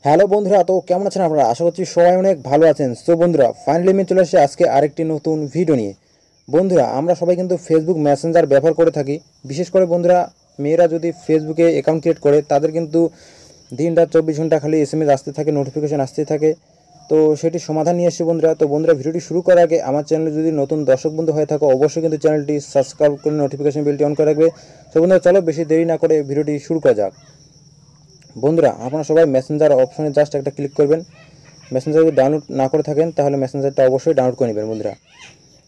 Hello বন্ধুরা, তো কেমন আছেন আপনারা? আশা করছি সবাই অনেক ভালো আছেন। সো বন্ধুরা, ফাইনালি আমি চলে আসছি আজকে আরেকটি নতুন ভিডিও নিয়ে। বন্ধুরা, আমরা সবাই কিন্তু ফেসবুক মেসেঞ্জার ব্যবহার করে থাকি। বিশেষ করে বন্ধুরা, মেয়েরা যদি ফেসবুকে অ্যাকাউন্ট ক্রিয়েট করে তাদের কিন্তু দিন রাত 24 ঘন্টা খালি SMS আসতে থাকে, নোটিফিকেশান আসতে থাকে। তো সেটি সমাধান নিয়ে এসেছি বন্ধুরা। তো বন্ধুরা, ভিডিওটি শুরু করার আগে আমার চ্যানেলে যদি নতুন দর্শক বন্ধু হয়ে থাকো, অবশ্যই কিন্তু চ্যানেলটি সাবস্ক্রাইব করে নোটিফিকেশান বেলটি অন করে রাখবে। তো বন্ধুরা, চলো বেশি দেরি না করে ভিডিওটি শুরু করা যাক। বন্ধুরা, আপনারা সবাই মেসেঞ্জার অপশনে জাস্ট একটা ক্লিক করবেন। মেসেঞ্জার যদি ডাউনলোড না করে থাকেন তাহলে মেসেঞ্জারটা অবশ্যই ডাউনলোড করে নেবেন বন্ধুরা।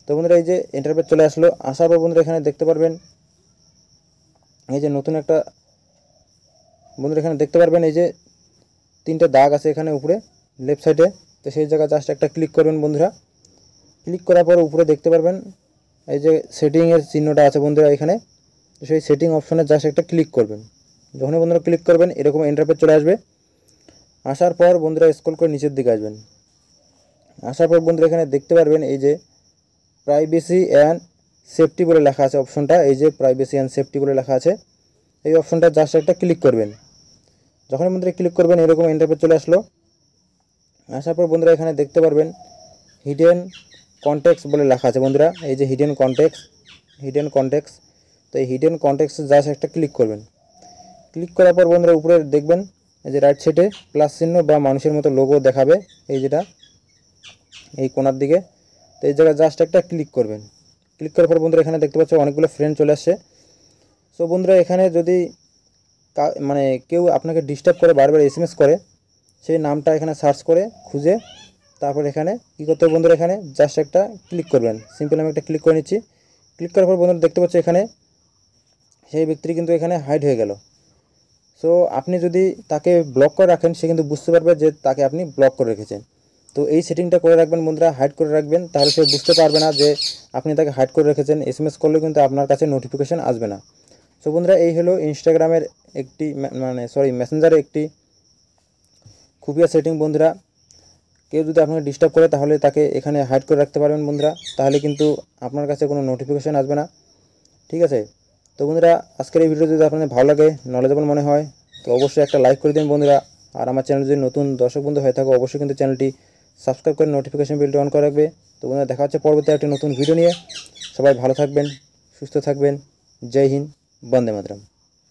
তো বন্ধুরা, এই যে ইন্টারফেস চলে আসলো। আসার পর বন্ধুরা এখানে দেখতে পারবেন এই যে নতুন একটা বন্ধুরা এখানে দেখতে পারবেন এই যে তিনটে দাগ আছে এখানে উপরে লেফট সাইডে। তো সেই জায়গায় জাস্ট একটা ক্লিক করবেন বন্ধুরা। ক্লিক করার পর উপরে দেখতে পারবেন এই যে সেটিংয়ের চিহ্নটা আছে বন্ধুরা এখানে। তো সেই সেটিং অপশনে জাস্ট একটা ক্লিক করবেন। যখনই বন্ধুরা ক্লিক করবেন এরকম ইন্টারফেস চলে আসবে। আসার পর বন্ধুরা স্ক্রল করে নিচের দিকে আসবেন। আসার পর বন্ধুরা এখানে দেখতে পারবেন এই যে প্রাইভেসি অ্যান্ড সেফটি বলে লেখা আছে অপশনটা। এই যে প্রাইভেসি অ্যান্ড সেফটি বলে লেখা আছে, এই অপশনটা জাস্ট একটা ক্লিক করবেন। যখন বন্ধুরা ক্লিক করবেন এরকম ইন্টারফেস চলে আসলো। আসার পর বন্ধুরা এখানে দেখতে পারবেন হিডেন কন্টেক্টস বলে লেখা আছে বন্ধুরা। এই যে হিডেন কন্টেক্টস। তো এই হিডেন কন্টেক্টসে জাস্ট একটা ক্লিক করবেন। ক্লিক করার পর বন্ধুরা উপরে দেখবেন এই যে রাইট সাইডে প্লাস চিহ্ন বা মানুষের মতো লোগো দেখাবে এই যেটা এই কোণার দিকে। তো এই জায়গায় জাস্ট একটা ক্লিক করবেন। ক্লিক করার পর বন্ধুরা এখানে দেখতে পাচ্ছ অনেকগুলো ফ্রেন্ড চলে আসছে। সো বন্ধুরা, এখানে যদি মানে কেউ আপনাকে ডিস্টার্ব করে বারবার SMS করে, সেই নামটা এখানে সার্চ করে খুঁজে তারপর এখানে কী করতে হবে বন্ধুরা, এখানে জাস্ট একটা ক্লিক করবেন। সিম্পল আমি একটা ক্লিক করে নিচ্ছি। ক্লিক করার পর বন্ধুরা দেখতে পাচ্ছ এখানে সেই ব্যক্তিটি কিন্তু এখানে হাইড হয়ে গেল। সো আপনি যদি তাকে ব্লক করে রাখেন সে কিন্তু বুঝতে পারবে যে তাকে আপনি ব্লক করে রেখেছেন। তো এই সেটিংটা করে রাখবেন বন্ধুরা, হাইড করে রাখবেন, তাহলে সে বুঝতে পারবে না যে আপনি তাকে হাইড করে রেখেছেন। SMS করলেও কিন্তু আপনার কাছে নোটিফিকেশান আসবে না। সো বন্ধুরা, এই হলো ইনস্টাগ্রামের একটি মেসেঞ্জারের একটি খুবই সেটিং বন্ধুরা। কেউ যদি আপনাকে ডিস্টার্ব করে তাহলে তাকে এখানে হাইড করে রাখতে পারবেন বন্ধুরা, তাহলে কিন্তু আপনার কাছে কোনো নোটিফিকেশান আসবে না। ঠিক আছে? তো বন্ধুরা, আজকের এই ভিডিও যদি আপনাদের ভালো লাগে, নলেজেবল মনে হয়, তো অবশ্যই একটা লাইক করে দিন বন্ধুরা। আর আমার চ্যানেল যদি নতুন দর্শক বন্ধু হয়ে থাকো অবশ্যই কিন্তু চ্যানেলটি সাবস্ক্রাইব করে নোটিফিকেশন বেলটি অন করে রাখবে। তো বন্ধুরা, দেখা হচ্ছে পরবর্তী একটা নতুন ভিডিও নিয়ে। সবাই ভালো থাকবেন, সুস্থ থাকবেন। জয় হিন্দ, বন্দে মাতরম।